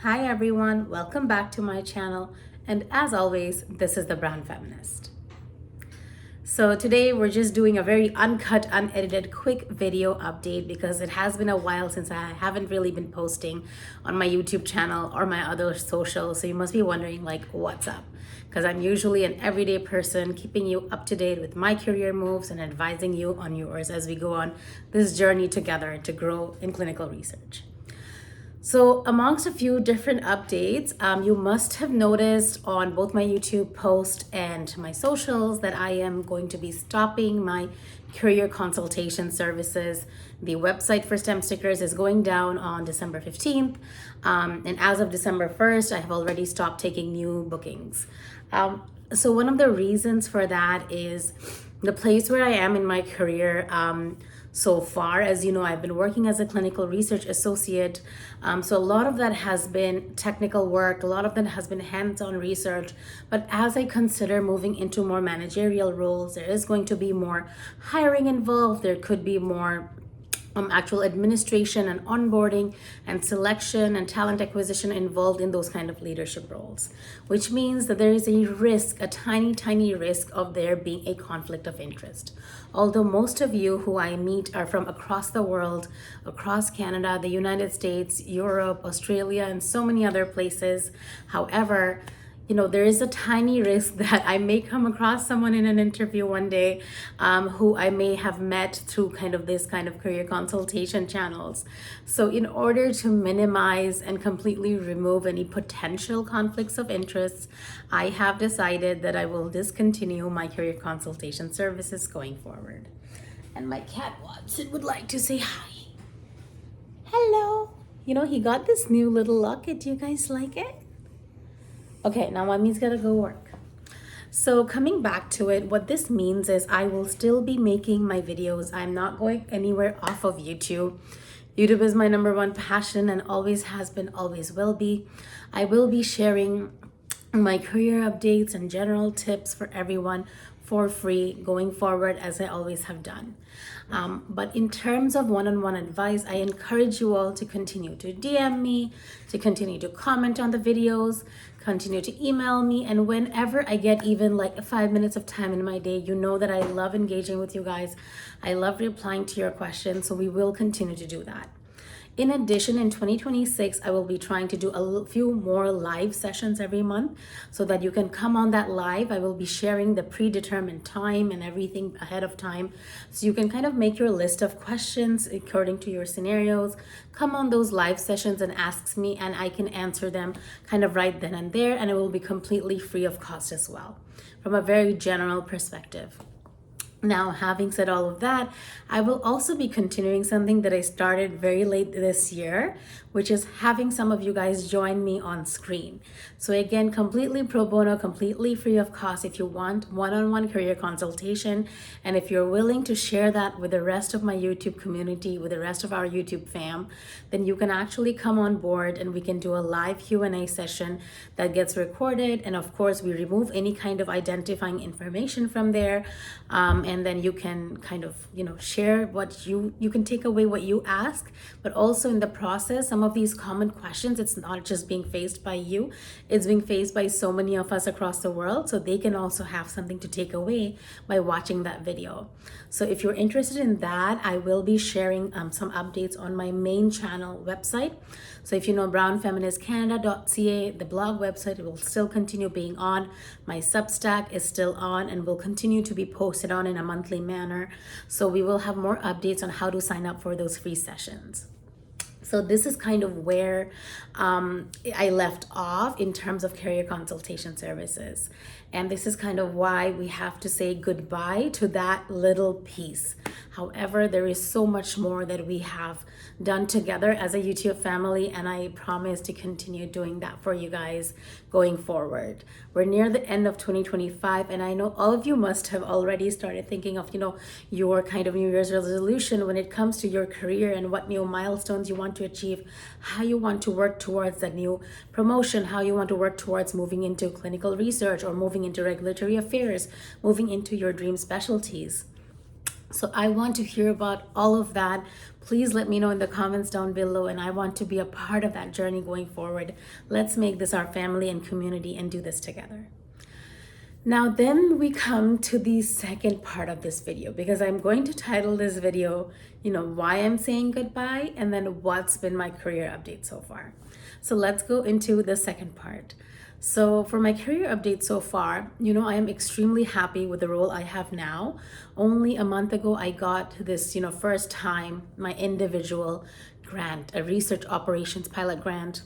Hi everyone, welcome back to my channel, and as always, this is the Brown Feminist. So today we're just doing a very uncut, unedited, quick video update because it has been a while since I haven't really been posting on my YouTube channel or my other socials, so you must be wondering like what's up, because I'm usually an everyday person keeping you up to date with my career moves and advising you on yours as we go on this journey together to grow in clinical research. So amongst a few different updates, you must have noticed on both my YouTube post and my socials that I am going to be stopping my career consultation services. The website for STEM stickers is going down on December 15th. And as of December 1st, I have already stopped taking new bookings. So one of the reasons for that is the place where I am in my career. So far, as you know, I've been working as a clinical research associate. So a lot of that has been technical work, a lot of that has been hands-on research. But as I consider moving into more managerial roles, there is going to be more hiring involved. There could be more actual administration and onboarding and selection and talent acquisition involved in those kind of leadership roles, which means that there is a risk, a tiny risk of there being a conflict of interest. Although most of you who I meet are from across the world, across Canada, the United States, Europe, Australia, and so many other places. However, there is a tiny risk that I may come across someone in an interview one day who I may have met through this kind of career consultation channels. So in order to minimize and completely remove any potential conflicts of interest, I have decided that I will discontinue my career consultation services going forward. And my cat Watson would like to say hi. Hello. He got this new little locket. Do you guys like it? Okay, now mommy's gotta go work. So coming back to it, what this means is I will still be making my videos. I'm not going anywhere off of YouTube. YouTube is my number one passion and always has been, always will be. I will be sharing my career updates and general tips for everyone for free going forward, as I always have done. But in terms of one-on-one advice, I encourage you all to continue to DM me, to continue to comment on the videos, continue to email me, and whenever I get even like 5 minutes of time in my day, you know that I love engaging with you guys. I love replying to your questions, so we will continue to do that. In addition, in 2026, I will be trying to do a few more live sessions every month so that you can come on that live. I will be sharing the predetermined time and everything ahead of time. So you can kind of make your list of questions according to your scenarios, come on those live sessions and ask me, and I can answer them kind of right then and there. And it will be completely free of cost as well, from a very general perspective. Now, having said all of that, I will also be continuing something that I started very late this year, which is having some of you guys join me on screen. So again, completely pro bono, completely free of cost if you want one-on-one career consultation. And if you're willing to share that with the rest of my YouTube community, with the rest of our YouTube fam, then you can actually come on board and we can do a live Q&A session that gets recorded. And of course, we remove any kind of identifying information from there. And then you can kind of, share what you can take away what you ask, but also in the process, some of these common questions, it's not just being faced by you, it's being faced by so many of us across the world. So they can also have something to take away by watching that video. So if you're interested in that, I will be sharing some updates on my main channel website. So if you know brownfeministcanada.ca, the blog website, it will still continue being on. My Substack is still on and will continue to be posted on in a monthly manner. So we will have more updates on how to sign up for those free sessions. So this is kind of where I left off in terms of career consultation services. And this is kind of why we have to say goodbye to that little piece. However, there is so much more that we have done together as a YouTube family, and I promise to continue doing that for you guys going forward. We're near the end of 2025, and I know all of you must have already started thinking of, your kind of New Year's resolution when it comes to your career and what new milestones you want to achieve, how you want to work towards that new promotion, how you want to work towards moving into clinical research or moving into regulatory affairs, moving into your dream specialties. So I want to hear about all of that. Please let me know in the comments down below, and I want to be a part of that journey going forward. Let's make this our family and community and do this together. Now then we come to the second part of this video, because I'm going to title this video, why I'm saying goodbye, and then what's been my career update so far. So let's go into the second part. So for my career update so far, I am extremely happy with the role I have now. Only a month ago, I got this, first time, my individual grant, a research operations pilot grant.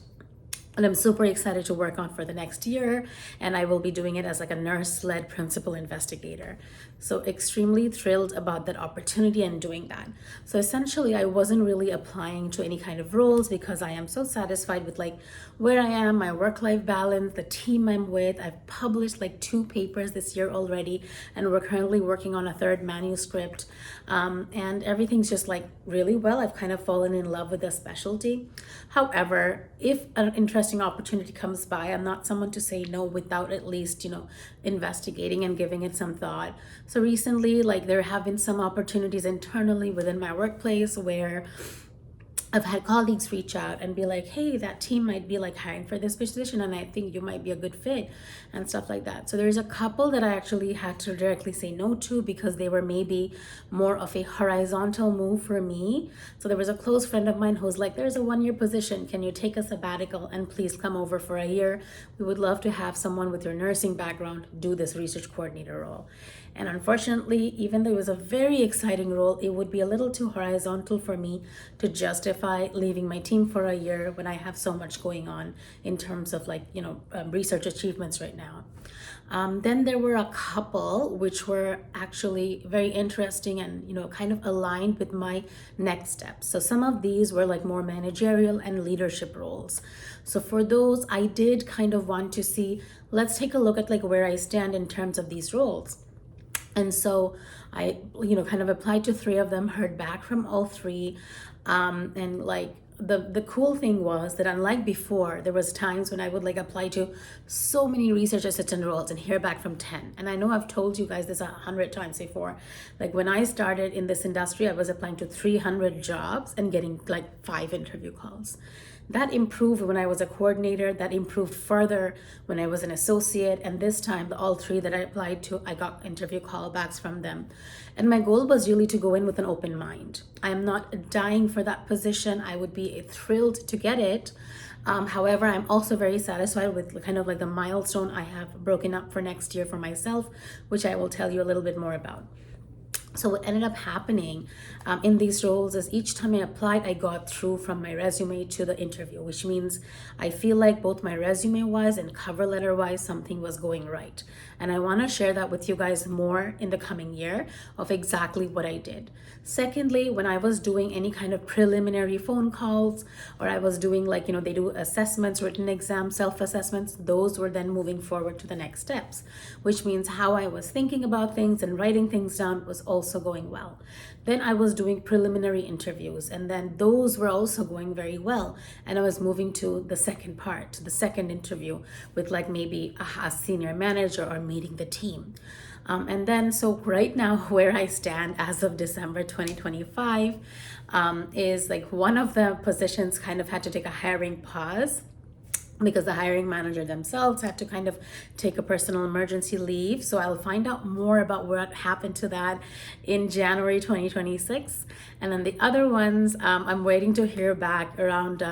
And I'm super excited to work on for the next year. And I will be doing it as like a nurse-led principal investigator. So extremely thrilled about that opportunity and doing that. So essentially, I wasn't really applying to any kind of roles because I am so satisfied with like where I am, my work-life balance, the team I'm with. I've published like 2 papers this year already, and we're currently working on a 3rd manuscript. And everything's just like really well. I've kind of fallen in love with the specialty. However, if an interesting opportunity comes by, I'm not someone to say no without at least, investigating and giving it some thought. So recently, like there have been some opportunities internally within my workplace where I've had colleagues reach out and be like, hey, that team might be like hiring for this position and I think you might be a good fit and stuff like that. So there's a couple that I actually had to directly say no to because they were maybe more of a horizontal move for me. So there was a close friend of mine who's like, there's a 1-year position. Can you take a sabbatical and please come over for a year? We would love to have someone with your nursing background do this research coordinator role. And unfortunately, even though it was a very exciting role, it would be a little too horizontal for me to justify leaving my team for a year when I have so much going on in terms of like, research achievements right now. Then there were a couple which were actually very interesting and, kind of aligned with my next steps. So some of these were like more managerial and leadership roles. So for those, I did kind of want to see, let's take a look at like where I stand in terms of these roles. And so I, kind of applied to 3 of them, heard back from all 3. And like the cool thing was that unlike before, there was times when I would like apply to so many research assistant roles and hear back from 10. And I know I've told you guys this 100 times before. Like when I started in this industry, I was applying to 300 jobs and getting like 5 interview calls. That improved when I was a coordinator. That improved further when I was an associate. And this time, all 3 that I applied to, I got interview callbacks from them. And my goal was really to go in with an open mind. I am not dying for that position. I would be thrilled to get it. However, I'm also very satisfied with kind of like the milestone I have broken up for next year for myself, which I will tell you a little bit more about. So what ended up happening in these roles is each time I applied, I got through from my resume to the interview, which means I feel like both my resume wise and cover letter wise, something was going right. And I want to share that with you guys more in the coming year of exactly what I did. Secondly, when I was doing any kind of preliminary phone calls, or I was doing like, they do assessments, written exams, self-assessments, those were then moving forward to the next steps, which means how I was thinking about things and writing things down was also going well. Then I was doing preliminary interviews, and then those were also going very well. And I was moving to the second part, the second interview with like maybe a senior manager or meeting the team. And then, so right now where I stand as of December 2025 is like one of the positions kind of had to take a hiring pause because the hiring manager themselves had to kind of take a personal emergency leave. So I'll find out more about what happened to that in January 2026. And then the other ones, I'm waiting to hear back around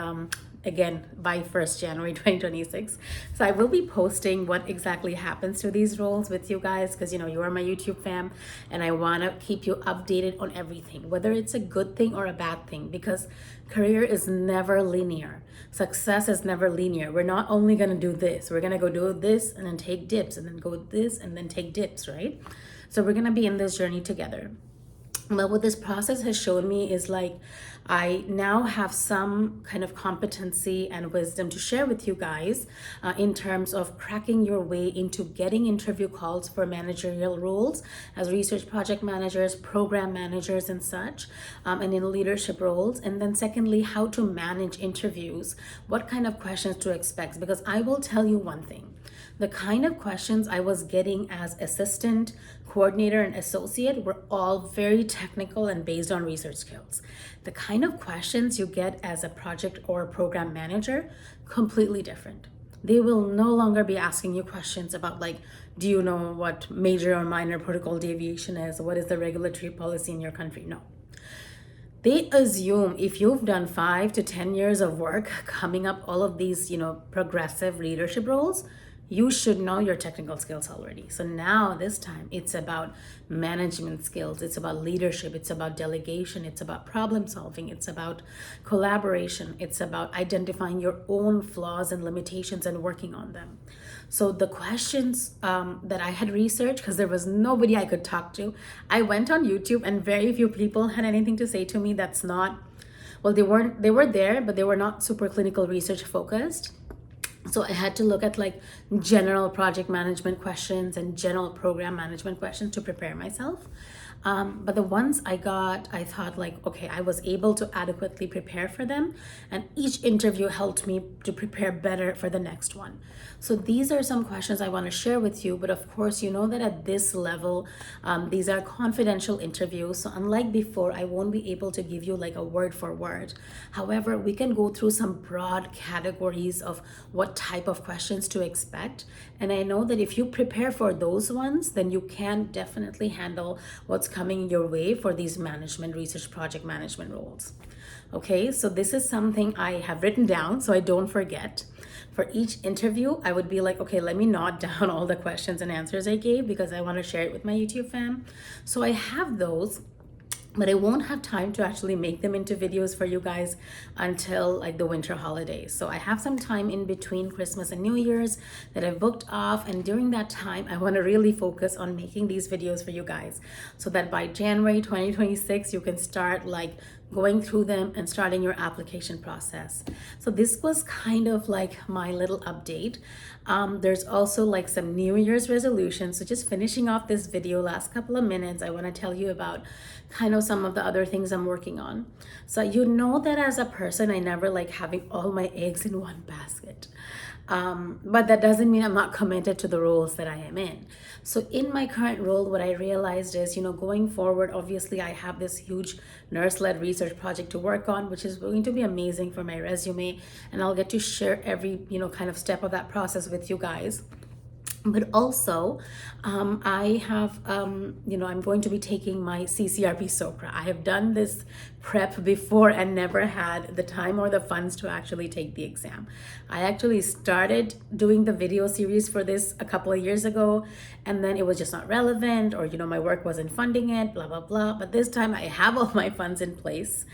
again by 1st January 2026. So I will be posting what exactly happens to these roles with you guys, because you are my YouTube fam and I want to keep you updated on everything, whether it's a good thing or a bad thing, because career is never linear. Success is never linear. We're not only going to do this, we're going to go do this and then take dips and then go this and then take dips, right? So we're going to be in this journey together. But what this process has shown me is like I now have some kind of competency and wisdom to share with you guys in terms of cracking your way into getting interview calls for managerial roles as research project managers, program managers, and such, and in leadership roles. And then, secondly, how to manage interviews, what kind of questions to expect. Because I will tell you one thing, the kind of questions I was getting as assistant, coordinator, and associate were all very technical and based on research skills. The kind of questions you get as a project or program manager, completely different. They will no longer be asking you questions about, like, do you know what major or minor protocol deviation is? What is the regulatory policy in your country? No. They assume if you've done 5 to 10 years of work coming up all of these, progressive leadership roles, you should know your technical skills already. So now this time it's about management skills, it's about leadership, it's about delegation, it's about problem solving, it's about collaboration, it's about identifying your own flaws and limitations and working on them. So the questions that I had researched, because there was nobody I could talk to, I went on YouTube and very few people had anything to say to me that's not, well, they were there, but they were not super clinical research focused. So I had to look at like general project management questions and general program management questions to prepare myself. But the ones I got, I thought like, okay, I was able to adequately prepare for them. And each interview helped me to prepare better for the next one. So these are some questions I want to share with you. But of course, you know that at this level, these are confidential interviews. So unlike before, I won't be able to give you like a word for word. However, we can go through some broad categories of what type of questions to expect. And I know that if you prepare for those ones, then you can definitely handle what's coming your way for these management, research, project management roles. Okay, so this is something I have written down so I don't forget. For each interview, I would be like, okay, let me note down all the questions and answers I gave because I want to share it with my YouTube fam. So I have those, but I won't have time to actually make them into videos for you guys until like the winter holidays. So I have some time in between Christmas and New Year's that I've booked off, and during that time I want to really focus on making these videos for you guys so that by January 2026 you can start like going through them and starting your application process. So this was kind of like my little update. There's also like some New Year's resolutions. So just finishing off this video, last couple of minutes, I want to tell you about kind of some of the other things I'm working on. So you know that as a person, I never like having all my eggs in one basket. But that doesn't mean I'm not committed to the roles that I am in. So in my current role, what I realized is, going forward, obviously I have this huge nurse-led research project to work on, which is going to be amazing for my resume. And I'll get to share every, kind of step of that process with you guys. But also, I have, I'm going to be taking my CCRP SOCRA. I have done this prep before and never had the time or the funds to actually take the exam. I actually started doing the video series for this a couple of years ago, and then it was just not relevant, or, my work wasn't funding it, blah, blah, blah. But this time I have all my funds in place,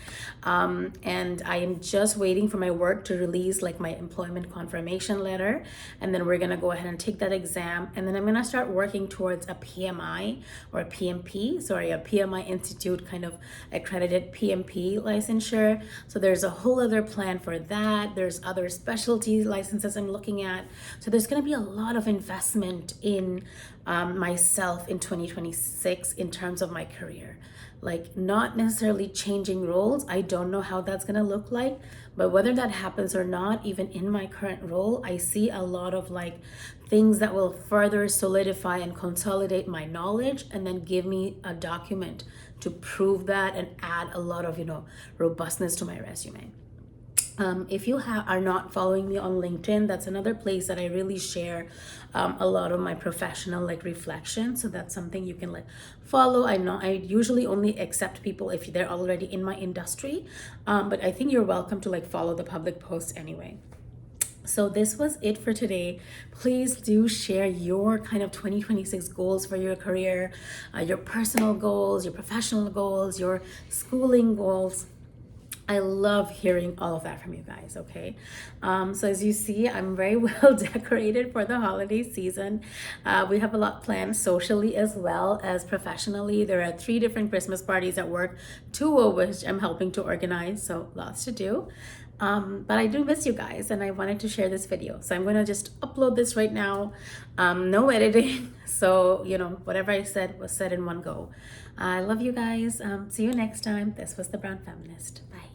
and I am just waiting for my work to release like my employment confirmation letter, and then we're gonna go ahead and take that exam. And then I'm gonna start working towards a PMI or a a PMI Institute kind of accredited PMP licensure. So there's a whole other plan for that. There's other specialty licenses I'm looking at. So there's gonna be a lot of investment in myself in 2026 in terms of my career. Like, not necessarily changing roles. I don't know how that's gonna look like, but whether that happens or not, even in my current role, I see a lot of like things that will further solidify and consolidate my knowledge and then give me a document to prove that and add a lot of, robustness to my resume. If you are not following me on LinkedIn, that's another place that I really share a lot of my professional like reflection. So that's something you can like follow. I know I usually only accept people if they're already in my industry, but I think you're welcome to like follow the public posts anyway. So this was it for today. Please do share your kind of 2026 goals for your career, your personal goals, your professional goals, your schooling goals. I love hearing all of that from you guys, okay? So as you see, I'm very well decorated for the holiday season. We have a lot planned socially as well as professionally. There are 3 different Christmas parties at work, 2 of which I'm helping to organize, so lots to do. But I do miss you guys and I wanted to share this video. So I'm gonna just upload this right now. No editing, so whatever I said was said in one go. I love you guys. See you next time. This was the Brown Feminist. Bye.